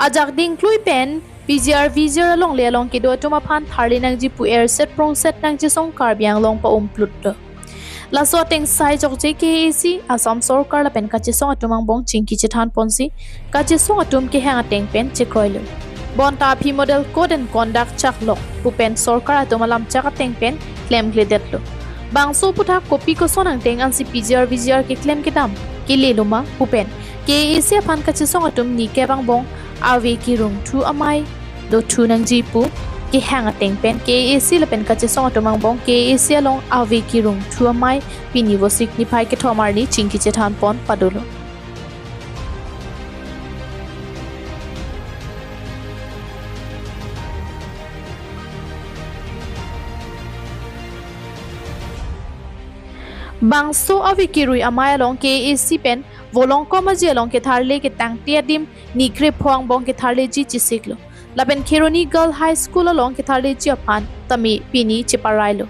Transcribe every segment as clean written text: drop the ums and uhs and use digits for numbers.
ajak ding klui pen PGR VGR along le along ke do to aphan tharli nang ji pu air set prong set nang ji song kar byang long pa plut do la so teng sai jok je KAAC asam sarkar la pen ka chi song atumang bong chingki chi than ponsi ka chi song atum ke hang ateng pen che kroilo bon ta phi model code and conduct chak lo pu pen sarkar atuma lamchak ateng pen claim gledet lo bangso putha copy ko sonang teng an si PGR VGR ke claim ke dam ke le luma pu pen KAAC aphan ka chi song atum ni ke bang bong awe ki rung thu amai do thu nang ji pu ki hang ateng pen KAAC la pen ka che song atumang bong KAAC along awe ki rung thu amai pini wo signify ke thomar ni chingki che than pon padolo bangso awe ki rui amai along KAAC pen volong ko ma je along ketharle ke tang tia dim ni krepho angbong ketharle ji chisiklo laben kheroni girl high school along ketharle ji aphan tami pini chiparailo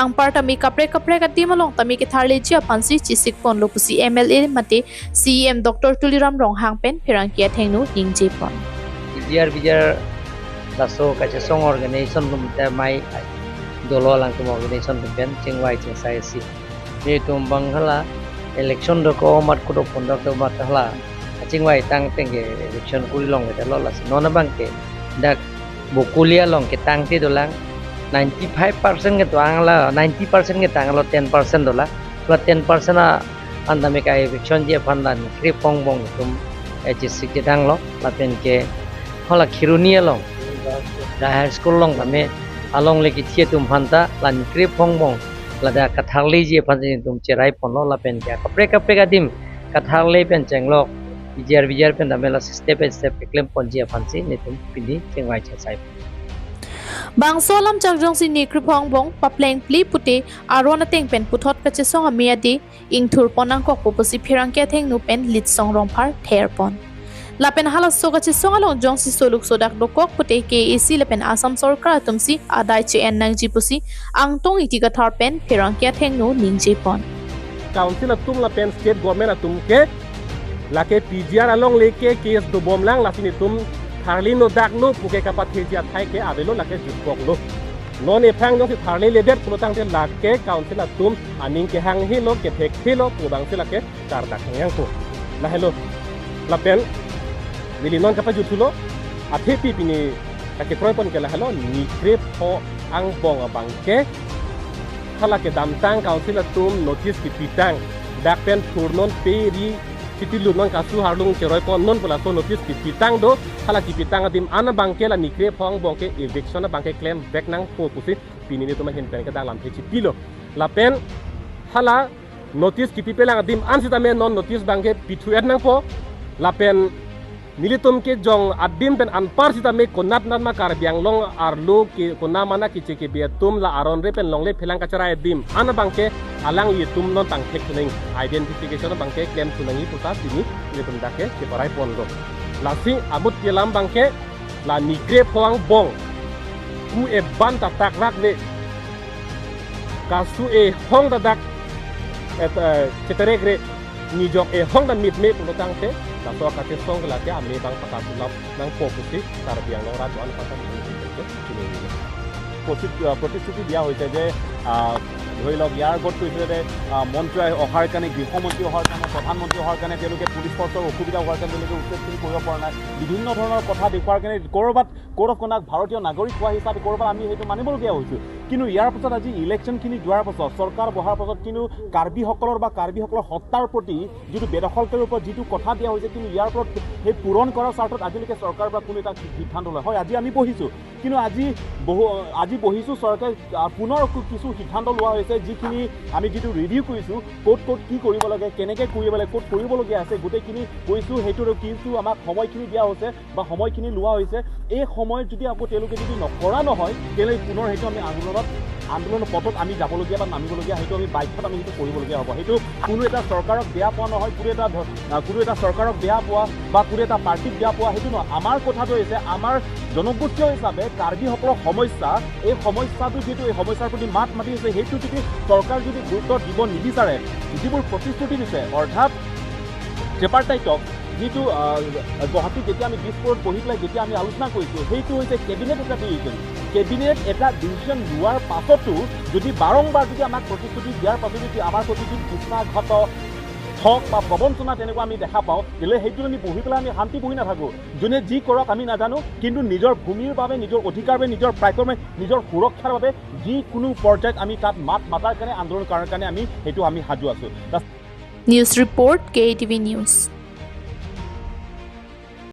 ang partami kapre ka dim along tami ketharle ji aphan si chisik pon lo pusi MLA mate CM Dr Tuliram Ronghang pen phirang kia thengnu ningje pon VGR laso ka che song organization lum ta mai dolo lang tum organization pen chingwai chesai si ni tum banghala election do ko mat ko do pondok do mat hala chingwai tang tenge election kuri long da lo la nona bangke dak bokulia long ke tang ti do lang 95% ke tuang la 90% ke tang lo 10% do la plus 10% a andame ka election je phandan kri pong bong tum e sik ke dang lo la pen ke hola khirunia long da high school long tame along le ki thie tum phanta lan kri pong bong lada ketharle ji phanjin tum cherai ponlo la pen kya kapre ka dim ketharle pen chenglok VGR pen damela step claim ponji phansi ni tum pini chengwai chesai bangso lamchak jong si ni kripong bong papleng pli puti aron ateng pen puthot ka che song amia di ingthur ponang kok posi phirang ke theng nu pen lit song rong phar ther pon lapen hala soga che song along jong si soluk sodak dokok puti KAAC lapen asam sarkar tumsi adai che en nang ji pusi ang tong iti ka thar pen phirang ke theng nu ningje pon council atum la pen state government atum ke la ke PGR along leke case do bom lang la sini tum tharli no dak no puke kapat thejia thai ke avelo la ke jukok no non e phang jong si tharli le det pulotang te la ke council atum aning ke hang hi lo ke thek thi lo pudang se la ke tar dak yang ko la hello la pen Nili non kapa jutulo athepi pini kake proipon ke la hello ni krepho angbong abangke hala ke damtang council atum notice ki pitang dak pen turnon peri Citi non kasu harlung ceroi pon non pula so notice ki pitang do hala ki pitang adim ana bangke la ni krepho angbong ke eviction na bangke claim back nang po pusi pini ni tuma hen pen ke dalam te chipilo la pen hala notice ki tipelang adim ansita me non notice bangke pithuet nang po la pen Nilitum ke jong adim pen anpar sita me konat nan ma kar biang long arlo ki kona mana ki cheke betum la aron re pen long le phelang ka chara adim ana bangke alang li tum non tang thek tuning identification bangke claim tunangi puta tini nilitum dake ke parai pon do lasi abut ke lam bangke la nigre phoang bong ku e ban ta tak rak le kasu e hong da dak et chetere gre ni jok e hong dan mit me pulotang te la so ka te song la te ame bang pakat lap nang fokusi tar biang long ra doan pakat ni প্ৰতিশ্ৰুতি দিয়া হৈছে যে ধৰি লওক ইয়াৰ আগত কৈছিলে যে মন্ত্ৰী অহাৰ কাৰণে গৃহমন্ত্ৰী অহাৰ কাৰণে প্ৰধানমন্ত্ৰী অহাৰ কাৰণে তেওঁলোকে পুলিচ ফৰ্চৰ অসুবিধা হোৱাৰ কাৰণে তেওঁলোকে উচ্ছেদখিনি কৰিব পৰা নাই বিভিন্ন ধৰণৰ কথা দেখুৱাৰ কাৰণে ক'ৰবাত ক'ৰবাত কোনাক ভাৰতীয় নাগৰিক হোৱা হিচাপে ক'ৰবাত আমি সেইটো মানিবলগীয়া হৈছোঁ কিন্তু ইয়াৰ পাছত আজি ইলেকশ্যনখিনি যোৱাৰ পাছত চৰকাৰ বহাৰ পাছত কিন্তু কাৰ্বিসকলৰ বা কাৰ্বিসকলৰ হত্যাৰ প্ৰতি যিটো বেদখলকাৰীৰ ওপৰত যিটো কথা দিয়া হৈছে কিন্তু ইয়াৰ ওপৰত সেই পূৰণ কৰাৰ স্বাৰ্থত আজিলৈকে চৰকাৰৰ পৰা কোনো এটা সিদ্ধান্ত লয় হয় আজি আমি বহিছোঁ কিন্তু আজি বহিছোঁ চৰকাৰে পুনৰ কিছু সিদ্ধান্ত লোৱা হৈছে যিখিনি আমি যিটো ৰিভিউ কৰিছোঁ ক'ত কি কৰিব লাগে কেনেকৈ কৰিব লাগে ক'ত কৰিবলগীয়া আছে গোটেইখিনি কৈছোঁ সেইটোৰ কিছু আমাক সময়খিনি দিয়া হৈছে বা সময়খিনি লোৱা হৈছে এই সময়ত যদি আকৌ তেওঁলোকে যদি নকৰা নহয় তেতিয়াহ'লে পুনৰ সেইটো আমি আন্দোলনৰ পথত আমি যাবলগীয়া বা নামিবলগীয়া সেইটো আমি বাধ্যত আমি সেইটো কৰিবলগীয়া হ'ব সেইটো কোনো এটা চৰকাৰক বেয়া পোৱা নহয় কোনো এটা চৰকাৰক বেয়া পোৱা বা কোনো এটা পাৰ্টিক বেয়া পোৱা সেইটো নহয় আমাৰ কথাটো হৈছে আমাৰ জনগোষ্ঠীয় হিচাপে কাৰ্বিসকলৰ সমস্যা এই সমস্যাটো যিটো এই সমস্যাৰ প্ৰতি মাত মাতি আছে সেইটো যদি চৰকাৰ যদি গুৰুত্ব দিব নিবিচাৰে যিবোৰ প্ৰতিশ্ৰুতি দিছে অৰ্থাৎ ট্ৰিপাৰ্টাইটক যিটো গুৱাহাটীত যেতিয়া আমি দিছপুৰত বহি পেলাই যেতিয়া আমি আলোচনা কৰিছোঁ সেইটো হৈছে কেবিনেট এটা ডিচিশ্যন কেবিনেট এটা ডিচিশ্যন লোৱাৰ পাছতো যদি বাৰম্বাৰ যদি আমাক প্ৰতিশ্ৰুতি দিয়াৰ পাছত যদি আমাৰ প্ৰতিশ্ৰুতি বিশ্বাসঘাত হওক বা প্ৰবঞ্চনা তেনেকুৱা আমি দেখা পাওঁ তেতিয়াহ'লে সেইটো আমি বহি পেলাই আমি শান্তি বহি নাথাকোঁ যোনে যি কৰক আমি নাজানো কিন্তু নিজৰ ভূমিৰ বাবে নিজৰ অধিকাৰ বাবে নিজৰ প্ৰাপ্যৰ বাবে নিজৰ সুৰক্ষাৰ বাবে যিকোনো পৰ্যায়ত আমি তাত মাত মাতাৰ কাৰণে আন্দোলন কৰাৰ কাৰণে আমি সেইটো আমি সাজু আছোঁ News report KATV News.